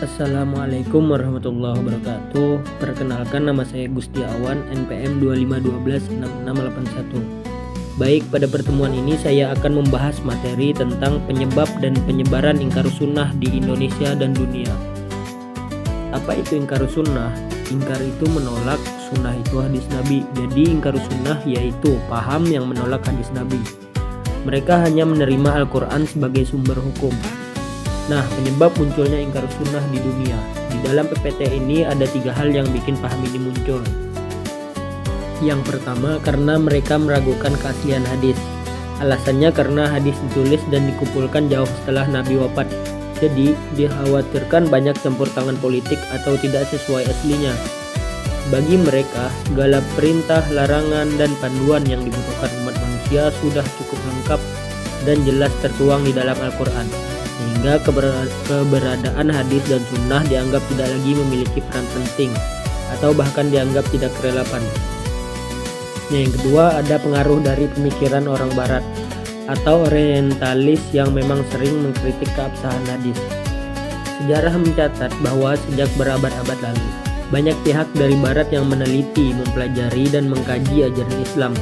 Assalamualaikum warahmatullahi wabarakatuh. Perkenalkan, nama saya Gusti Awan, NPM 25126681. Baik, pada pertemuan ini saya akan membahas materi tentang penyebab dan penyebaran ingkar sunnah di Indonesia dan dunia. Apa itu ingkar sunnah? Ingkar itu menolak, sunnah itu hadis Nabi. Jadi ingkar sunnah yaitu paham yang menolak hadis Nabi. Mereka hanya menerima Al-Quran sebagai sumber hukum. Nah, penyebab munculnya ingkar sunnah di dunia. Di dalam PPT ini ada 3 hal yang bikin paham ini muncul. Yang pertama, karena mereka meragukan keaslian hadis. Alasannya karena hadis ditulis dan dikumpulkan jauh setelah Nabi wafat. Jadi, dikhawatirkan banyak campur tangan politik atau tidak sesuai aslinya. Bagi mereka, segala perintah, larangan, dan panduan yang dibutuhkan umat manusia sudah cukup lengkap dan jelas tertuang di dalam Al-Quran. Sehingga keberadaan hadis dan sunnah dianggap tidak lagi memiliki peran penting atau bahkan dianggap tidak relevan. Yang kedua, ada pengaruh dari pemikiran orang barat atau orientalis yang memang sering mengkritik keabsahan hadis. Sejarah mencatat bahwa sejak berabad-abad lalu, banyak pihak dari barat yang meneliti, mempelajari, dan mengkaji ajaran Islam.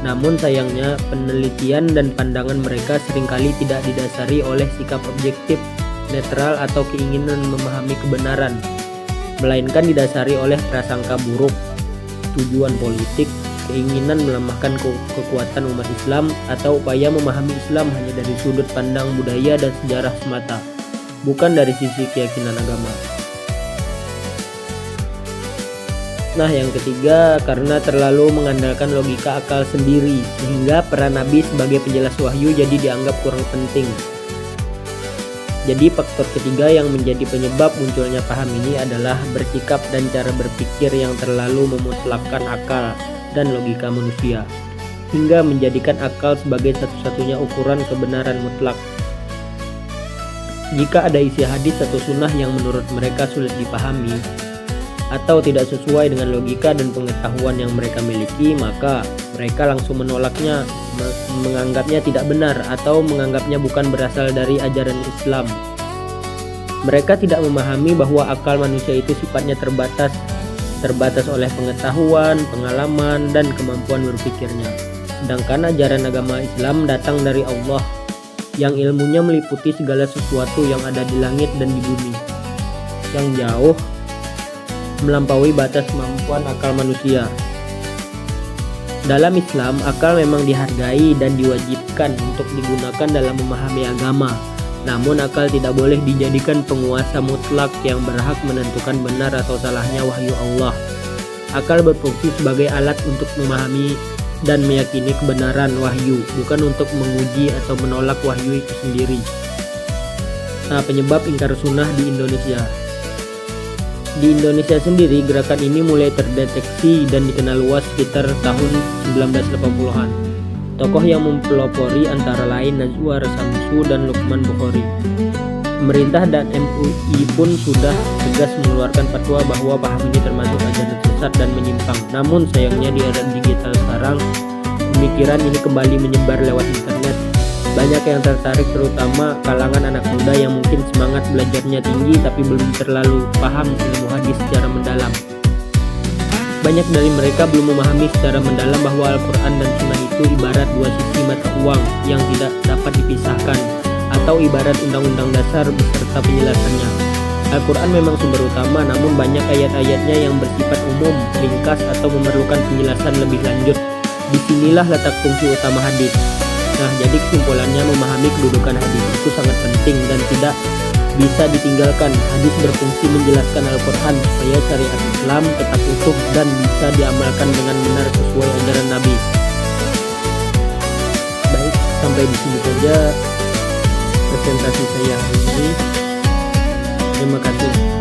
Namun sayangnya, penelitian dan pandangan mereka seringkali tidak didasari oleh sikap objektif, netral, atau keinginan memahami kebenaran, melainkan didasari oleh prasangka buruk, tujuan politik, keinginan melemahkan kekuatan umat Islam, atau upaya memahami Islam hanya dari sudut pandang budaya dan sejarah semata, bukan dari sisi keyakinan agama. Nah, yang ketiga, karena terlalu mengandalkan logika akal sendiri, sehingga peran Nabi sebagai penjelas wahyu jadi dianggap kurang penting. Jadi faktor ketiga yang menjadi penyebab munculnya paham ini adalah bersikap dan cara berpikir yang terlalu memutlakkan akal dan logika manusia, hingga menjadikan akal sebagai satu-satunya ukuran kebenaran mutlak. Jika ada isi hadis atau sunnah yang menurut mereka sulit dipahami, atau tidak sesuai dengan logika dan pengetahuan yang mereka miliki, maka mereka langsung menolaknya, menganggapnya tidak benar, atau menganggapnya bukan berasal dari ajaran Islam. Mereka tidak memahami bahwa akal manusia itu sifatnya terbatas oleh pengetahuan, pengalaman, dan kemampuan berpikirnya. Sedangkan ajaran agama Islam datang dari Allah, yang ilmunya meliputi segala sesuatu yang ada di langit dan di bumi, yang jauh melampaui batas kemampuan akal manusia. Dalam Islam, akal memang dihargai dan diwajibkan untuk digunakan dalam memahami agama. Namun akal tidak boleh dijadikan penguasa mutlak yang berhak menentukan benar atau salahnya wahyu Allah. Akal berfungsi sebagai alat untuk memahami dan meyakini kebenaran wahyu, bukan untuk menguji atau menolak wahyu itu sendiri. Nah, penyebab ingkar sunnah di Indonesia. Di Indonesia sendiri, gerakan ini mulai terdeteksi dan dikenal luas sekitar tahun 1980-an. Tokoh yang mempelopori antara lain Nazwar Samsu dan Lukman Bukhari. Pemerintah dan MUI pun sudah tegas mengeluarkan fatwa bahwa paham ini termasuk ajaran sesat dan menyimpang. Namun sayangnya di era digital sekarang, pemikiran ini kembali menyebar lewat internet. Banyak yang tertarik, terutama kalangan anak muda yang mungkin semangat belajarnya tinggi tapi belum terlalu paham ilmu hadis secara mendalam. Banyak dari mereka belum memahami secara mendalam bahwa Al-Quran dan Sunnah itu ibarat dua sisi mata uang yang tidak dapat dipisahkan, atau ibarat undang-undang dasar beserta penjelasannya. Al-Quran memang sumber utama, namun banyak ayat-ayatnya yang bersifat umum, ringkas, atau memerlukan penjelasan lebih lanjut. Disinilah letak fungsi utama hadis. Nah, jadi kesimpulannya, memahami kedudukan hadis itu sangat penting dan tidak bisa ditinggalkan. Hadis berfungsi menjelaskan Al-Quran supaya syariat Islam tetap utuh dan bisa diamalkan dengan benar sesuai ajaran Nabi. Baik, sampai di sini saja presentasi saya hari ini. Terima kasih.